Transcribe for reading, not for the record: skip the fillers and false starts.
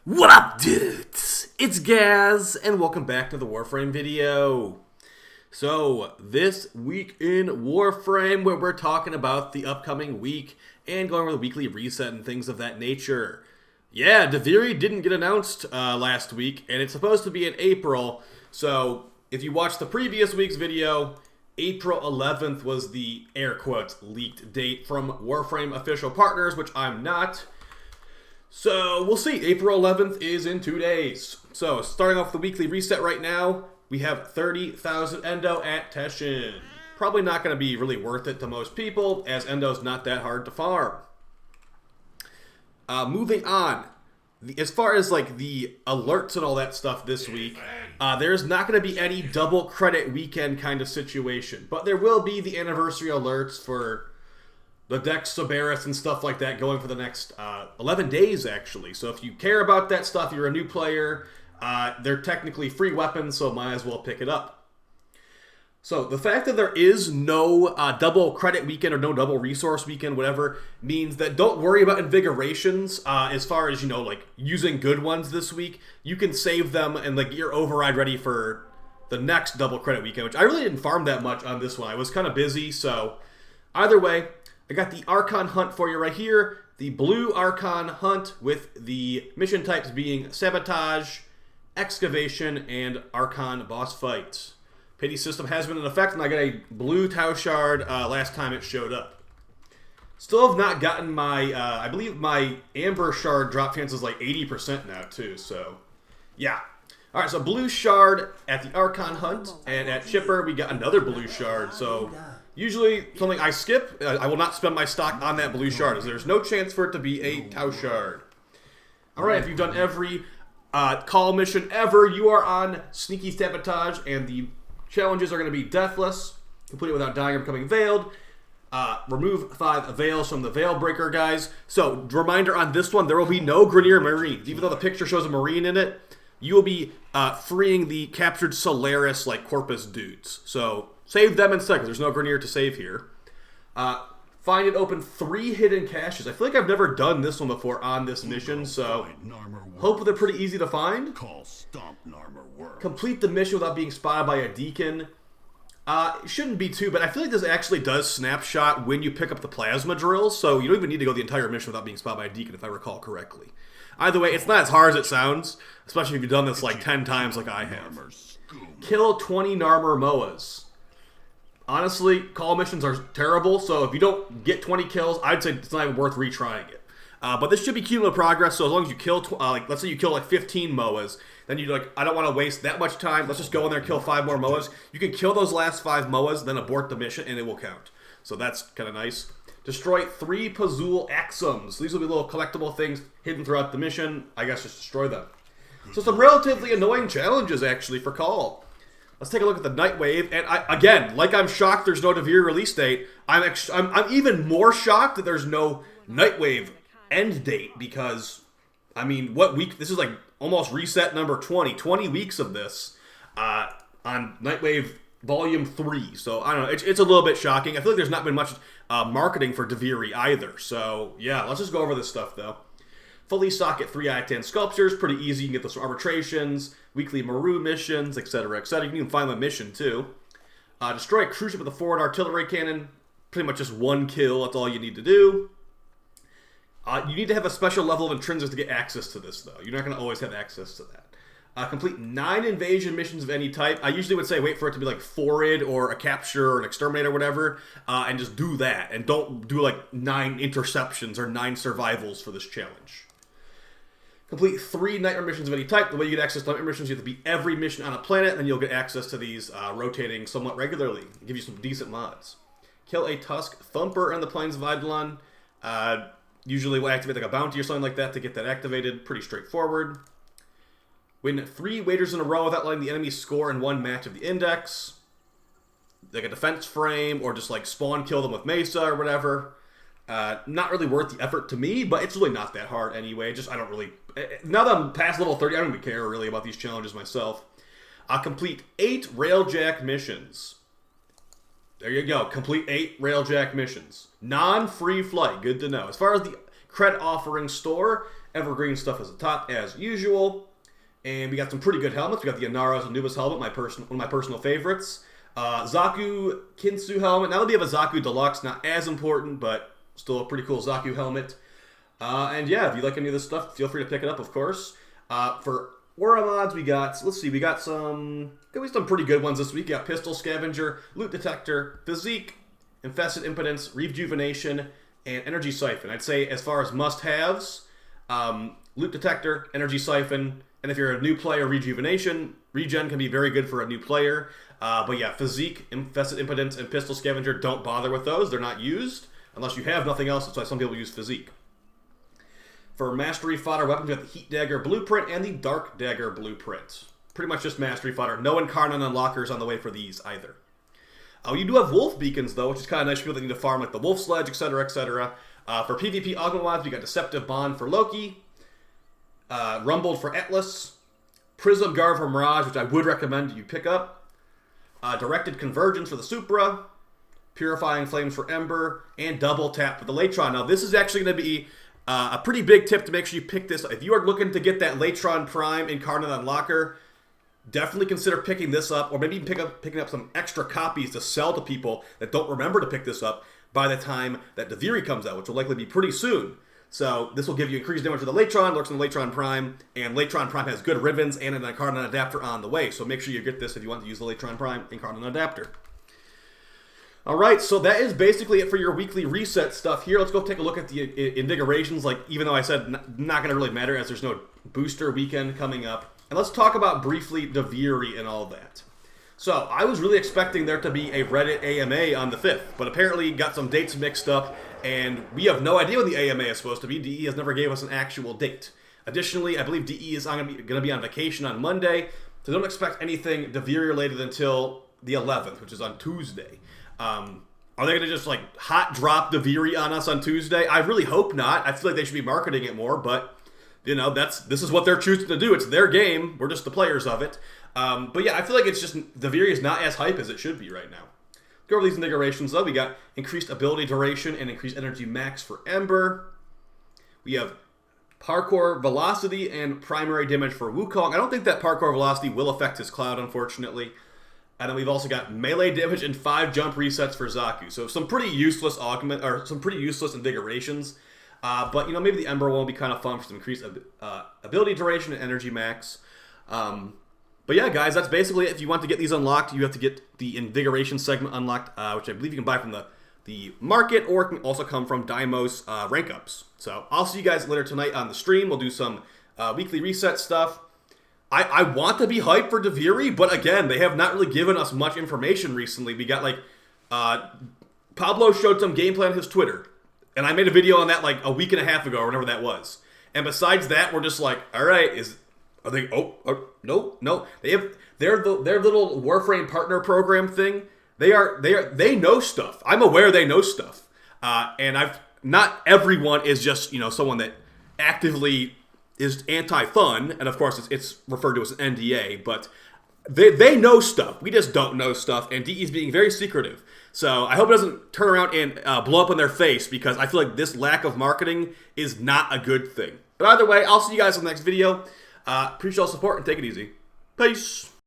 What up, dudes? It's Gaz, and welcome back to the Warframe video. So, this week in Warframe, where we're talking about the upcoming week and going over the weekly reset and things of that nature. Yeah, Duviri didn't get announced last week, and it's supposed to be in April. So, if you watched the previous week's video, April 11th was the air quotes leaked date from Warframe official partners, which I'm not. So, we'll see. April 11th is in 2 days. So, starting off the weekly reset right now, we have 30,000 Endo at Teshin. Probably not going to be really worth it to most people, as Endo's not that hard to farm. Moving on. As far as, like, the alerts and all that stuff this week, there's not going to be any double credit weekend kind of situation. But there will be the anniversary alerts for the Dex Soberis and stuff like that going for the next 11 days, actually. So if you care about that stuff, you're a new player, they're technically free weapons, so might as well pick it up. So the fact that there is no double credit weekend or no double resource weekend, whatever, means that don't worry about invigorations as far as, you know, like using good ones this week. You can save them and like get your override ready for the next double credit weekend, which I really didn't farm that much on this one. I was kind of busy, so either way, I got the Archon hunt for you right here. The blue Archon hunt with the mission types being Sabotage, Excavation, and Archon boss fights. Pity system has been in effect, and I got a blue Tau Shard last time it showed up. Still have not gotten my, I believe my Amber Shard drop chance is like 80% now too, so yeah. Alright, so blue Shard at the Archon hunt, and at Chipper we got another blue Shard, so usually something I skip. I will not spend my stock on that blue shard, as there's no chance for it to be a Tau Shard. Alright, if you've done every Kahl mission ever, you are on Sneaky Sabotage, and the challenges are going to be Deathless, complete it without dying or becoming veiled, remove 5 veils from the Veil Breaker guys. So, reminder on this one, there will be no Grineer Marines. Even though the picture shows a Marine in it, you will be freeing the captured Solaris, like, Corpus dudes. So, save them instead, because there's no Grineer to save here. Find and open 3 hidden caches. I feel like I've never done this one before on this mission, so hope they're pretty easy to find. Complete the mission without being spotted by a deacon. It shouldn't be too, but I feel like this actually does snapshot when you pick up the plasma drills, so you don't even need to go the entire mission without being spotted by a deacon, if I recall correctly. Either way, it's not as hard as it sounds, especially if you've done this like 10 times like I have. Kill 20 Narmer Moas. Honestly, Kahl missions are terrible, so if you don't get 20 kills, I'd say it's not even worth retrying it. But this should be cumulative progress, so as long as you kill, like, let's say you kill like 15 Moas, then you're like, I don't want to waste that much time, let's just go in there and kill 5 more Moas. You can kill those last 5 Moas, then abort the mission, and it will count. So that's kind of nice. Destroy 3 Pazul Axums. These will be little collectible things hidden throughout the mission. I guess just destroy them. So some relatively annoying challenges, actually, for Kahl. Let's take a look at the Nightwave, and again, like I'm shocked there's no Duviri release date, I'm even more shocked that there's no Nightwave end date, because, I mean, what week, this is like almost reset number 20 weeks of this on Nightwave Volume 3, so I don't know, it's a little bit shocking. I feel like there's not been much marketing for Duviri either, so yeah, let's just go over this stuff though. Fully stock at 3 out of 10 sculptures, pretty easy. You can get those from arbitrations, weekly Maru missions, etc., etc. You can even find the mission too. Destroy a cruise ship with a forward artillery cannon. Pretty much just 1 kill, that's all you need to do. You need to have a special level of intrinsics to get access to this, though. You're not going to always have access to that. Complete 9 invasion missions of any type. I usually would say wait for it to be like Forid or a capture or an exterminate or whatever, and just do that. And don't do like 9 interceptions or 9 survivals for this challenge. Complete 3 nightmare missions of any type. The way you get access to nightmare missions, you have to beat every mission on a planet, and then you'll get access to these rotating somewhat regularly. It'll give you some decent mods. Kill a Tusk Thumper in the Plains of Eidolon. Usually we'll activate like a bounty or something like that to get that activated. Pretty straightforward. Win 3 wagers in a row without letting the enemy score in 1 match of the index. Like a defense frame, or just like spawn kill them with Mesa or whatever. Not really worth the effort to me, but it's really not that hard anyway. Just, I don't really... Now that I'm past level 30, I don't even care really about these challenges myself. Complete 8 Railjack missions. There you go. Complete 8 Railjack missions. Non-free flight. Good to know. As far as the Cred offering store, Evergreen stuff is the top as usual. And we got some pretty good helmets. We got the Nara's Anubis helmet, one of my personal favorites. Zaku Kinsu helmet. Now that we have a Zaku Deluxe, not as important, but still a pretty cool Zaku helmet. And yeah, if you like any of this stuff, feel free to pick it up, of course. For Aura mods, we got some pretty good ones this week. We got Pistol Scavenger, Loot Detector, Physique, Infested Impotence, Rejuvenation, and Energy Siphon. I'd say as far as must-haves, Loot Detector, Energy Siphon, and if you're a new player, Rejuvenation. Regen can be very good for a new player. But yeah, Physique, Infested Impotence, and Pistol Scavenger, don't bother with those. They're not used unless you have nothing else. That's why some people use Physique. For Mastery Fodder weapons, we have the Heat Dagger Blueprint and the Dark Dagger Blueprint. Pretty much just Mastery Fodder. No Incarnate Unlockers on the way for these either. You do have Wolf Beacons, though, which is kind of nice for people that need to farm like the Wolf Sledge, etc., etc. For PvP Augment mods, we got Deceptive Bond for Loki, Rumbled for Atlas, Prism Guard for Mirage, which I would recommend you pick up, Directed Convergence for the Supra, Purifying Flames for Ember, and Double Tap for the Latron. Now, this is actually going to be a pretty big tip to make sure you pick this up. If you are looking to get that Latron Prime Incarnate Unlocker, definitely consider picking this up, or maybe even picking up some extra copies to sell to people that don't remember to pick this up by the time that Duviri comes out, which will likely be pretty soon. So this will give you increased damage to the Latron, lurks in the Latron Prime, and Latron Prime has good ribbons and an Incarnate Adapter on the way. So make sure you get this if you want to use the Latron Prime Incarnate Adapter. Alright, so that is basically it for your weekly reset stuff here. Let's go take a look at the invigorations, like, even though I said not going to really matter as there's no booster weekend coming up. And let's talk about briefly Duviri and all that. So, I was really expecting there to be a Reddit AMA on the 5th, but apparently got some dates mixed up, and we have no idea when the AMA is supposed to be. DE has never gave us an actual date. Additionally, I believe DE is going to be on vacation on Monday, so don't expect anything Duviri related until the 11th, which is on Tuesday. Are they going to just, like, hot drop Duviri on us on Tuesday? I really hope not. I feel like they should be marketing it more, but, you know, this is what they're choosing to do. It's their game. We're just the players of it. But yeah, I feel like it's just, Duviri is not as hype as it should be right now. Go over these invigorations, though. We got increased ability duration and increased energy max for Ember. We have parkour velocity and primary damage for Wukong. I don't think that parkour velocity will affect his cloud, unfortunately. And then we've also got melee damage and 5 jump resets for Zaku. So some pretty useless invigorations. But, you know, maybe the Ember one will be kind of fun for some increased ability duration and energy max. But yeah, guys, that's basically it. If you want to get these unlocked, you have to get the invigoration segment unlocked, which I believe you can buy from the market, or it can also come from Daimos rank ups. So I'll see you guys later tonight on the stream. We'll do some weekly reset stuff. I want to be hyped for Duviri, but again, they have not really given us much information recently. We got, like, Pablo showed some gameplay on his Twitter, and I made a video on that, like, a week and a half ago, or whatever that was. And besides that, we're just like, all right, are they, no. They have, their little Warframe partner program thing, they know stuff. I'm aware they know stuff. And not everyone is just, you know, someone that actively is anti-fun, and of course it's referred to as an NDA, but they know stuff. We just don't know stuff, and DE is being very secretive. So I hope it doesn't turn around and blow up in their face, because I feel like this lack of marketing is not a good thing. But either way, I'll see you guys in the next video. Appreciate all the support, and take it easy. Peace!